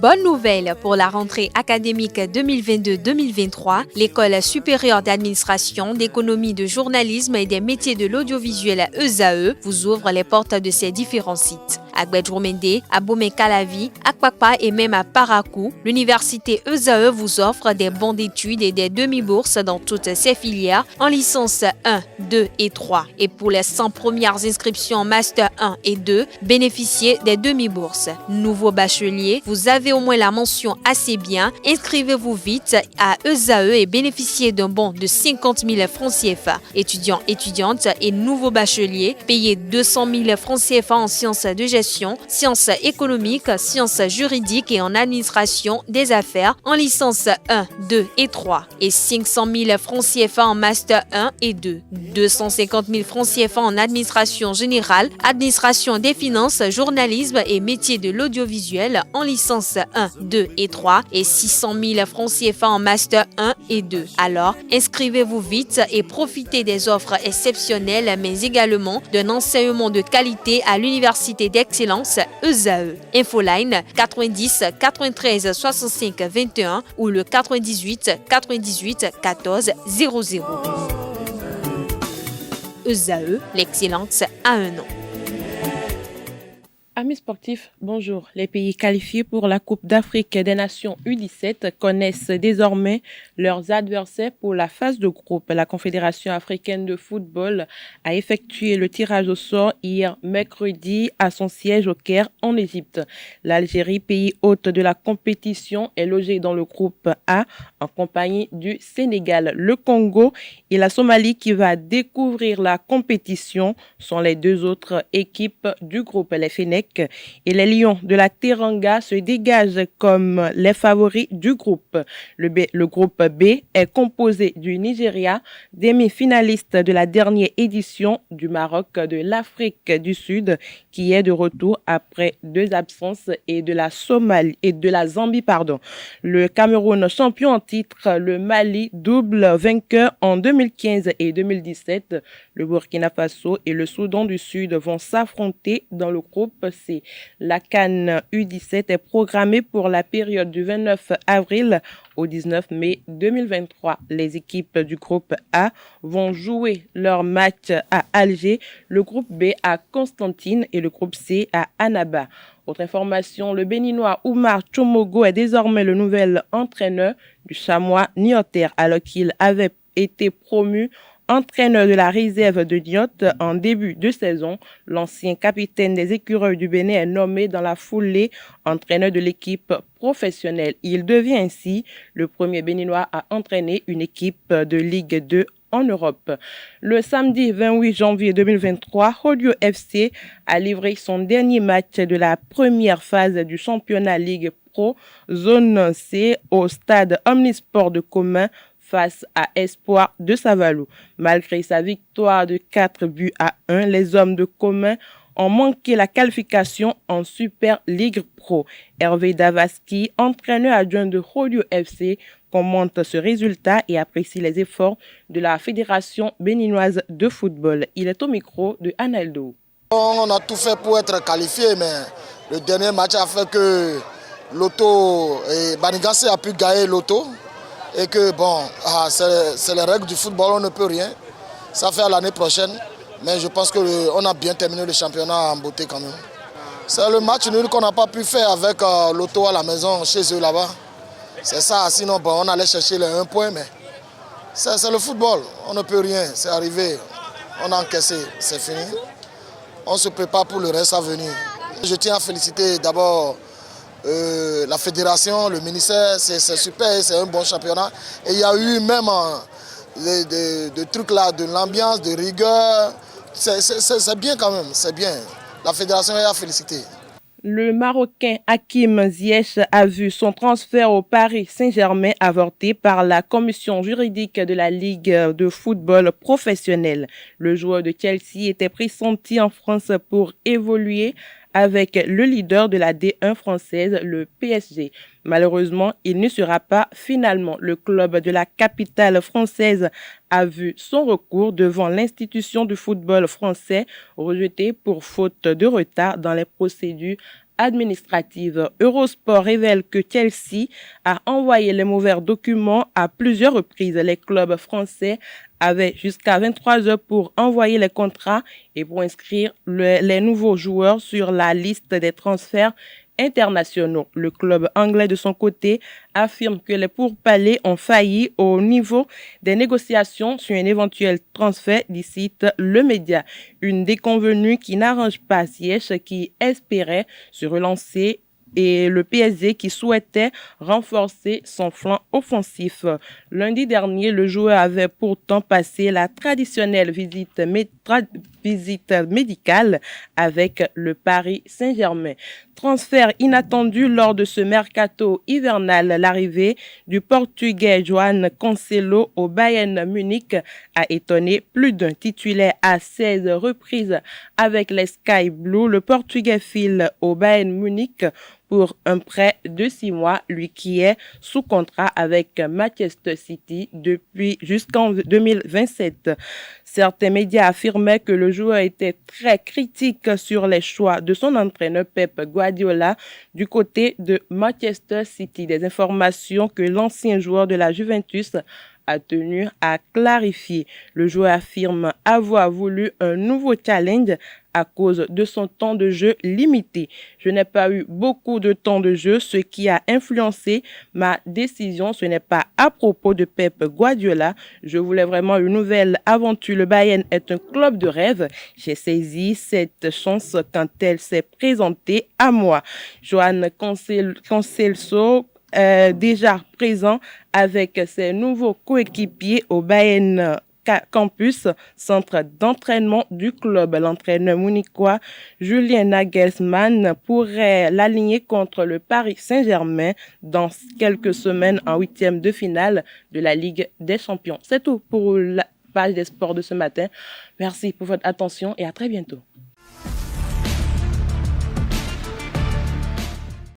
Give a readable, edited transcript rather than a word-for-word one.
Bonne nouvelle pour la rentrée académique 2022-2023, l'École supérieure d'administration, d'économie, de journalisme et des métiers de l'audiovisuel ESAE vous ouvre les portes de ses différents sites. À Gbedjourmende, à Bomé-Calavi, à Kpakpa et même à Parakou, l'université ESAE vous offre des bons d'études et des demi-bourses dans toutes ses filières en licence 1, 2 et 3. Et pour les 100 premières inscriptions en master 1 et 2, bénéficiez des demi-bourses. Nouveau bachelier, vous avez au moins la mention assez bien. Inscrivez-vous vite à ESAE et bénéficiez d'un bon de 50 000 francs CFA. Étudiants, étudiantes et nouveaux bacheliers, payez 200 000 francs CFA en sciences de gestion, sciences économiques, sciences juridiques et en administration des affaires en licence 1, 2 et 3 et 500 000 francs CFA en master 1 et 2, 250 000 francs CFA en administration générale, administration des finances, journalisme et métiers de l'audiovisuel en licence 1, 2 et 3 et 600 000 francs CFA en master 1 et 2. Alors, inscrivez-vous vite et profitez des offres exceptionnelles mais également d'un enseignement de qualité à l'université d'excellence ESAE. Infoline 90 93 65 21 ou le 98 98 14 00. ESAE, l'excellence à un nom. Amis sportifs, bonjour. Les pays qualifiés pour la Coupe d'Afrique des Nations U17 connaissent désormais leurs adversaires pour la phase de groupe. La Confédération africaine de football a effectué le tirage au sort hier mercredi à son siège au Caire en Égypte. L'Algérie, pays hôte de la compétition, est logée dans le groupe A en compagnie du Sénégal. Le Congo et la Somalie qui va découvrir la compétition sont les deux autres équipes du groupe. Les Fennecs et les Lions de la Teranga se dégagent comme les favoris du groupe. Le groupe B est composé du Nigeria, demi-finaliste de la dernière édition, du Maroc, de l'Afrique du Sud, qui est de retour après 2 absences, et de la Zambie. Le Cameroun, champion en titre, le Mali, double vainqueur en 2015 et 2017. Le Burkina Faso et le Soudan du Sud vont s'affronter dans le groupe C. La CAN U17 est programmée pour la période du 29 avril au 19 mai 2023. Les équipes du groupe A vont jouer leur match à Alger, le groupe B à Constantine et le groupe C à Annaba. Autre information, le Béninois Oumar Tchomogo est désormais le nouvel entraîneur du Chamois Niortaire alors qu'il avait été promu entraîneur de la réserve de Niort en début de saison. L'ancien capitaine des Écureuils du Bénin est nommé dans la foulée entraîneur de l'équipe professionnelle. Il devient ainsi le premier Béninois à entraîner une équipe de Ligue 2 en Europe. Le samedi 28 janvier 2023, Rodio FC a livré son dernier match de la première phase du championnat Ligue Pro Zone C au stade Omnisport de Comin face à Espoir de Savalou. Malgré sa victoire de 4-1, les hommes de Comin ont manqué la qualification en Super League Pro. Hervé Davaski, entraîneur adjoint de Rodio FC, commente ce résultat et apprécie les efforts de la Fédération béninoise de football. Il est au micro de Analdo. On a tout fait pour être qualifié, mais le dernier match a fait que Loto et Banigassé a pu gagner Loto. Et que bon, c'est les règles du football, on ne peut rien. Ça fait à l'année prochaine. Mais je pense qu'on a bien terminé le championnat en beauté quand même. C'est le match nul qu'on n'a pas pu faire avec l'auto à la maison, chez eux là-bas. C'est ça, sinon bon, on allait chercher les 1 point, mais c'est le football, on ne peut rien, c'est arrivé. On a encaissé, c'est fini. On se prépare pour le reste à venir. Je tiens à féliciter d'abord la fédération, le ministère, c'est super, c'est un bon championnat. Et il y a eu même des trucs là, de l'ambiance, de rigueur. C'est bien quand même, c'est bien. La fédération est à féliciter. Le Marocain Hakim Ziyech a vu son transfert au Paris Saint-Germain avorté par la commission juridique de la Ligue de football professionnel. Le joueur de Chelsea était pressenti en France pour évoluer avec le leader de la D1 française, le PSG. Malheureusement, il ne sera pas finalement. Le club de la capitale française a vu son recours devant l'institution du football français rejeté pour faute de retard dans les procédures administratives. Eurosport révèle que Chelsea a envoyé les mauvais documents à plusieurs reprises. Les clubs français avaient jusqu'à 23 heures pour envoyer les contrats et pour inscrire les nouveaux joueurs sur la liste des transferts internationaux. Le club anglais, de son côté, affirme que les pourparlers ont failli au niveau des négociations sur un éventuel transfert, dit le média. Une déconvenue qui n'arrange pas Ziyech, qui espérait se relancer, et le PSG qui souhaitait renforcer son flanc offensif. Lundi dernier, le joueur avait pourtant passé la traditionnelle visite médicale avec le Paris Saint-Germain. Transfert inattendu lors de ce mercato hivernal, l'arrivée du Portugais João Cancelo au Bayern Munich a étonné plus d'un titulaire à 16 reprises avec les Sky Blues. Le Portugais file au Bayern Munich pour un prêt de 6 mois, lui qui est sous contrat avec Manchester City depuis jusqu'en 2027. Certains médias affirmaient que le joueur était très critique sur les choix de son entraîneur Pep Guardiola du côté de Manchester City. Des informations que l'ancien joueur de la Juventus a tenu à clarifier. Le joueur affirme avoir voulu un nouveau challenge à cause de son temps de jeu limité. Je n'ai pas eu beaucoup de temps de jeu, ce qui a influencé ma décision. Ce n'est pas à propos de Pep Guardiola. Je voulais vraiment une nouvelle aventure. Le Bayern est un club de rêve. J'ai saisi cette chance quand elle s'est présentée à moi. João Cancelo, déjà présent avec ses nouveaux coéquipiers au Bayern Campus, centre d'entraînement du club. L'entraîneur munichois Julian Nagelsmann pourrait l'aligner contre le Paris Saint-Germain dans quelques semaines en 8e de finale de la Ligue des Champions. C'est tout pour la page des sports de ce matin. Merci pour votre attention et à très bientôt.